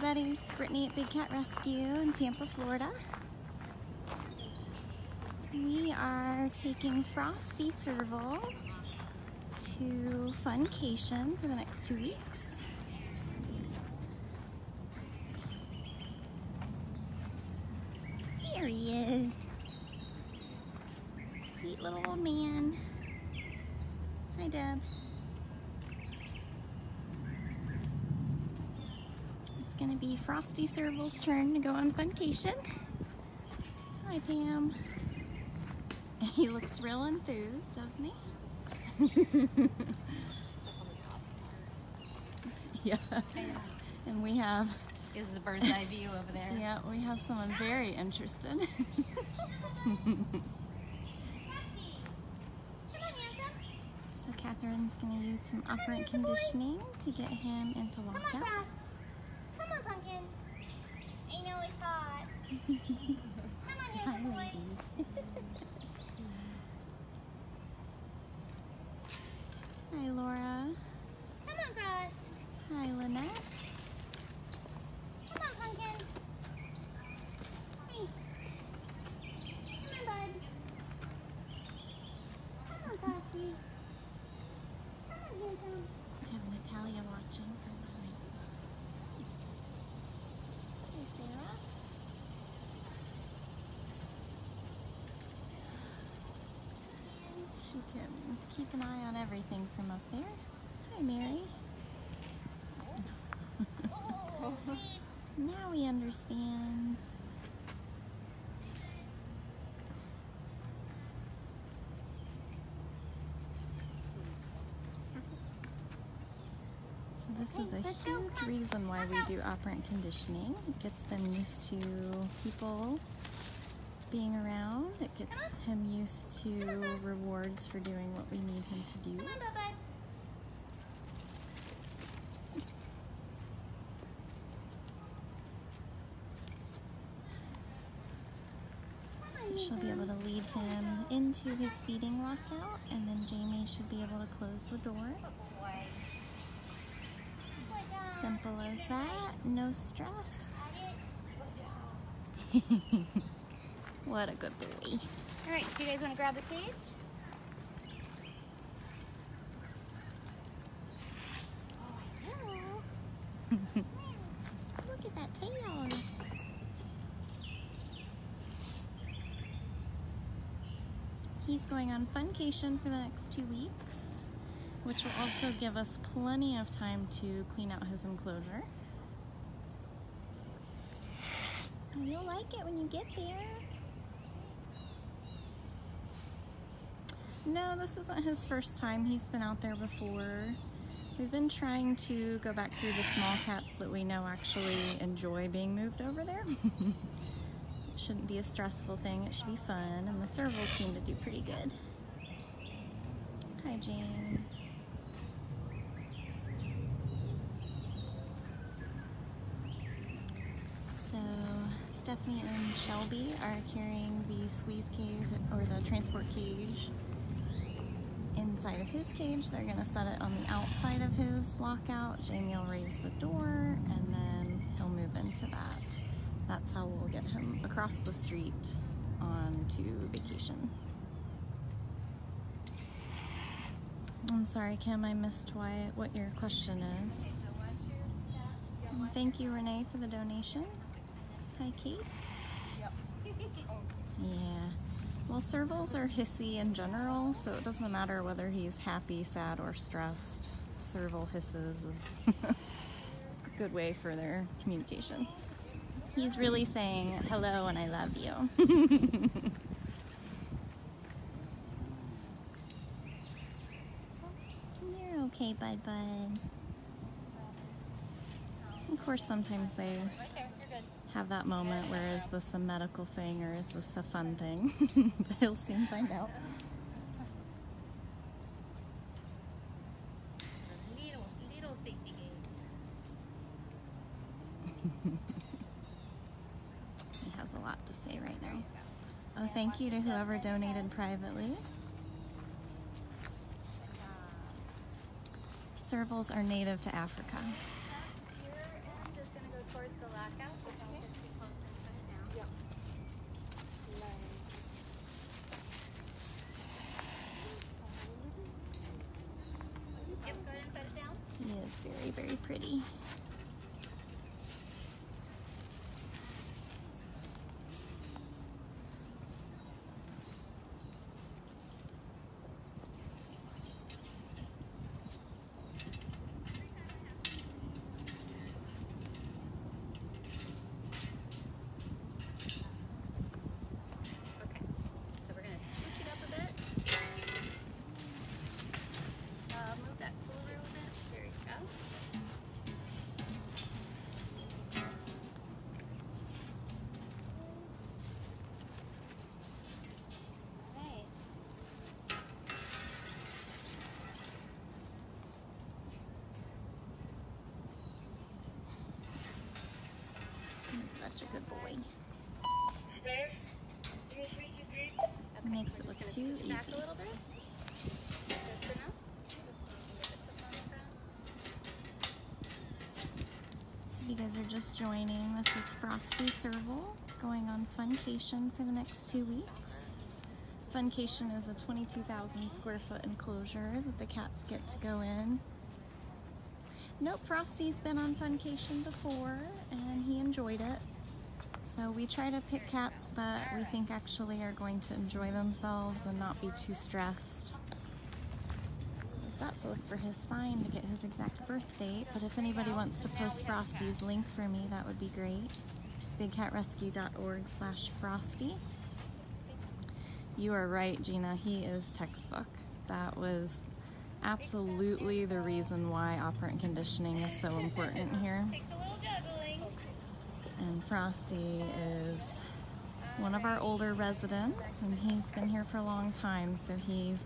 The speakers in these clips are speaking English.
everybody, it's Brittany at Big Cat Rescue in Tampa, Florida. We are taking Frosty Serval to Funcation for the next 2 weeks. Here he is. Sweet little old man. Hi, Deb. It's gonna be Frosty Serval's turn to go on Funcation. Hi, Pam. He looks real enthused, doesn't he? Yeah. And we have... This is the bird's eye view over there. Yeah, we have someone very interested. So Catherine's going to use some operant conditioning to get him into lockout. Come on, Pumpkin. I know it's hot. Come on, handsome boy. Hi, Laura. Come on, Frost. Hi, Lynette. Come on, Pumpkin. Hey. Come on, bud. Come on, Frosty. Come on, handsome. I have Natalia watching from behind. Hey, Sarah. She can keep an eye on everything from up there. Hi, Mary. Now he understands. So this is a huge reason why we do operant conditioning. It gets them used to people being around. It gets him used to rewards for doing what we need him to do. Come on, bud. She'll be able to lead him into his feeding lockout, and then Jamie should be able to close the door. Simple as that, no stress. What a good boy. Alright, so you guys want to grab the cage? Look at that tail. He's going on Funcation for the next 2 weeks, which will also give us plenty of time to clean out his enclosure. You'll like it when you get there. No, this isn't his first time. He's been out there before. We've been trying to go back through the small cats that we know actually enjoy being moved over there. It shouldn't be a stressful thing. It should be fun, and the Servals seem to do pretty good. Hi, Jane. So Stephanie and Shelby are carrying the squeeze cage, or the transport cage, inside of his cage. They're going to set it on the outside of his lockout. Jamie will raise the door, and then he'll move into that. That's how we'll get him across the street onto vacation. I'm sorry, Kim, I missed what your question is. And thank you, Renee, for the donation. Hi, Kate. Yeah. Well, Servals are hissy in general, so it doesn't matter whether he's happy, sad, or stressed. Serval hisses is a good way for their communication. He's really saying hello and I love you. You're okay, bud. Of course, sometimes they have that moment where is this a medical thing or is this a fun thing? But he'll soon find out. Little safety gate. He has a lot to say right now. Oh, thank you to whoever donated privately. Servals are native to Africa. Here, and just going to go towards pretty. Such a good boy. Makes it look too easy. Back a little bit. So if you guys are just joining, this is Frosty Serval going on Funcation for the next 2 weeks. Funcation is a 22,000 square foot enclosure that the cats get to go in. Nope, Frosty's been on Funcation before and he enjoyed it. So we try to pick cats that we think actually are going to enjoy themselves and not be too stressed. I was about to look for his sign to get his exact birth date, but if anybody wants to post Frosty's link for me, that would be great. bigcatrescue.org/Frosty. You are right, Gina, he is textbook. That was absolutely the reason why operant conditioning is so important here. Takes a little juggling. And Frosty is one of our older residents, and he's been here for a long time, so he's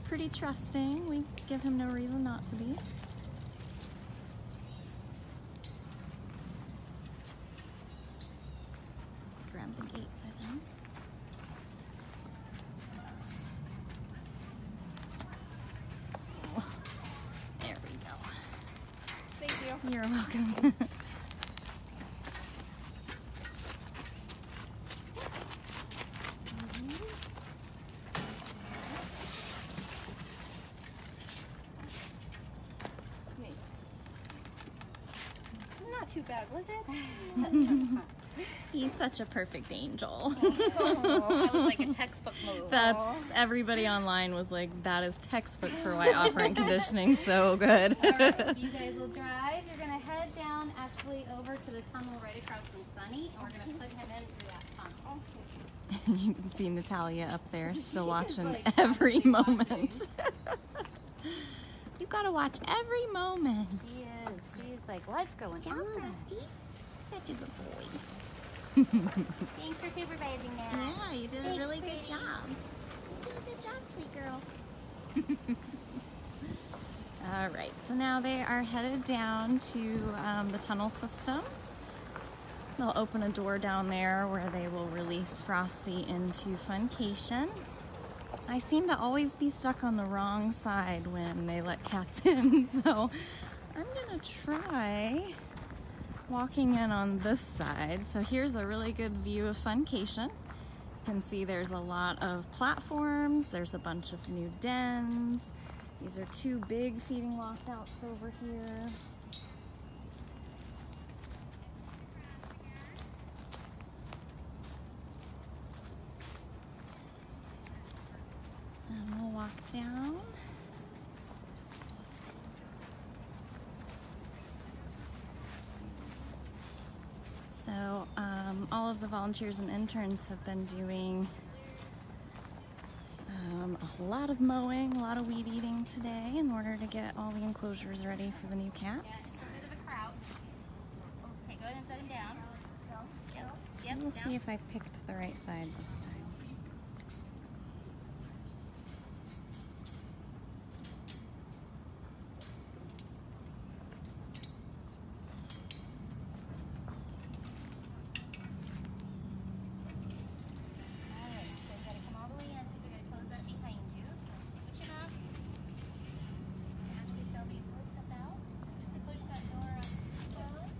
pretty trusting. We give him no reason not to be. Grab the gate for them. Oh, there we go. Thank you. You're welcome. Not too bad, was it? He's such a perfect angel. That was like a textbook move. That's everybody online was like, that is textbook for why operant conditioning so good. All right, you guys will drive. You're gonna head down actually over to the tunnel right across from Sunny, and we're gonna put him in through that tunnel. You can see Natalia up there still watching like every constantly moment. You gotta watch every moment. She is. She's like, what's going Job, on? Frosty. Such a good boy. Thanks for supervising that. Yeah, you did a Thanks, really good pretty. job. You did a good job, sweet girl. All right, so now they are headed down to the tunnel system. They'll open a door down there where they will release Frosty into Funcation. I seem to always be stuck on the wrong side when they let cats in, so I'm gonna try walking in on this side. So here's a really good view of Funcation. You can see there's a lot of platforms, there's a bunch of new dens. These are 2 big feeding lockouts over here. And we'll walk down. So all of the volunteers and interns have been doing a lot of mowing, a lot of weed eating today in order to get all the enclosures ready for the new cats. Yeah, it's a bit of a crowd. Okay, go ahead and set him down. Yep, We'll down. see if I picked the right side this time. Alright, so you gotta come all the way in because we gotta close that behind you. So switch him up. Ashley, Shelby, will step out. Just push that door up closed.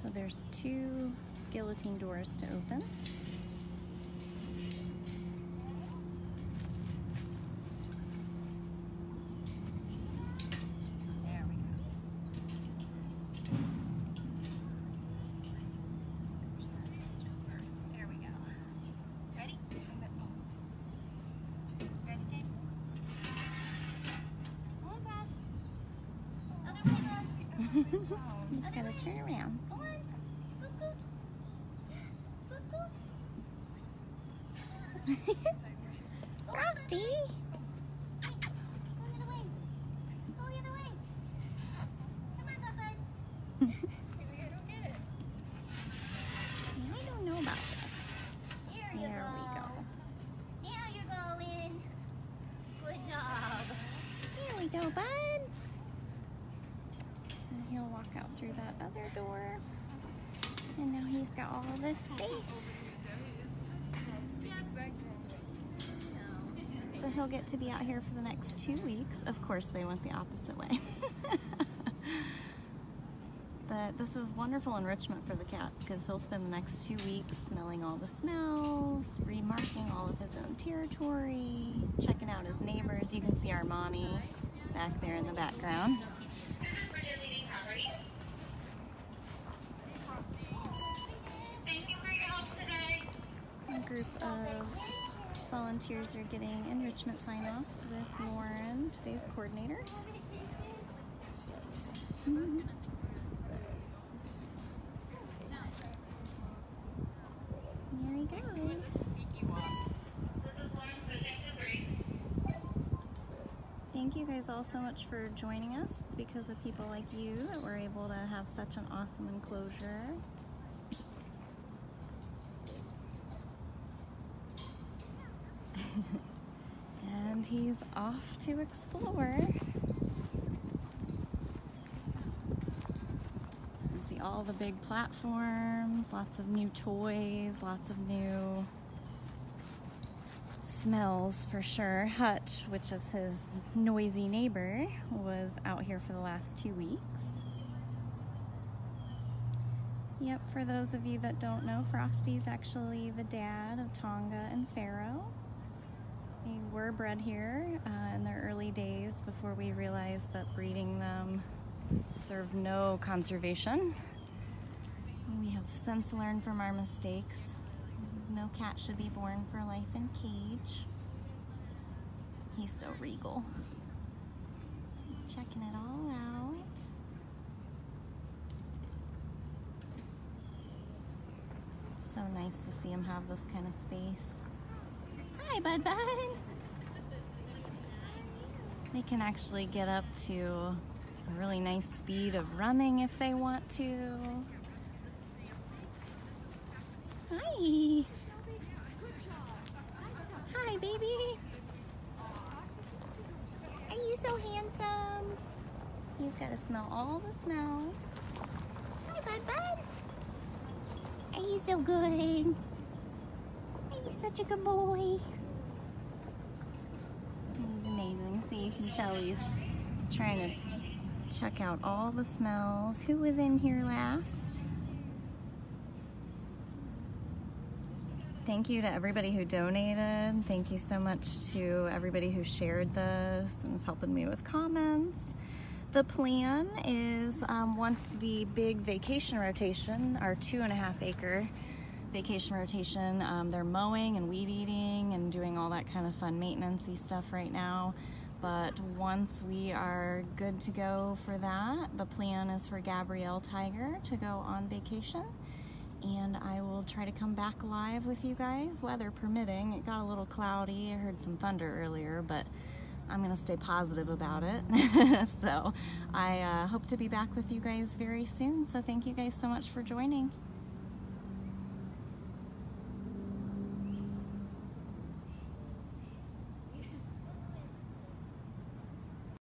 So there's 2 guillotine doors to open. He's gotta turn around. Go on. Scoot, scoot. Scoot, scoot. Frosty! Go the other way. Go the other way. Come on, Papa. I don't get it. I don't know about this. Here you There we go. Now you're going. Good job. Here we go, bud. So he'll walk out through that other door. And now he's got all this space. So he'll get to be out here for the next 2 weeks. Of course, they went the opposite way. But this is wonderful enrichment for the cats because he'll spend the next 2 weeks smelling all the smells, remarking all of his own territory, checking out his neighbors. You can see our mommy back there in the background. A group of volunteers are getting enrichment sign-offs with Lauren, today's coordinator. Here he goes. Thank you guys all so much for joining us. It's because of people like you that we're able to have such an awesome enclosure. And he's off to explore. So you see all the big platforms, lots of new toys, lots of new smells for sure. Hutch, which is his noisy neighbor, was out here for the last 2 weeks. Yep, for those of you that don't know, Frosty's actually the dad of Tonga and Pharaoh. They were bred here in their early days before we realized that breeding them served no conservation. We have since learned from our mistakes. No cat should be born for life in cage. He's so regal. Checking it all out. So nice to see him have this kind of space. Hi, bud. They can actually get up to a really nice speed of running if they want to. Hi. Hi, baby. Are you so handsome? He's got to smell all the smells. Hi, bud. Are you so good? Are you such a good boy? He's amazing. So you can tell he's trying to check out all the smells. Who was in here last? Thank you to everybody who donated. Thank you so much to everybody who shared this and is helping me with comments. The plan is once the big vacation rotation, our 2.5 acre vacation rotation, they're mowing and weed eating and doing all that kind of fun maintenance-y stuff right now. But once we are good to go for that, the plan is for Gabrielle Tiger to go on vacation. And I will try to come back live with you guys, weather permitting. It got a little cloudy. I heard some thunder earlier, but I'm going to stay positive about it. So I hope to be back with you guys very soon. So thank you guys so much for joining.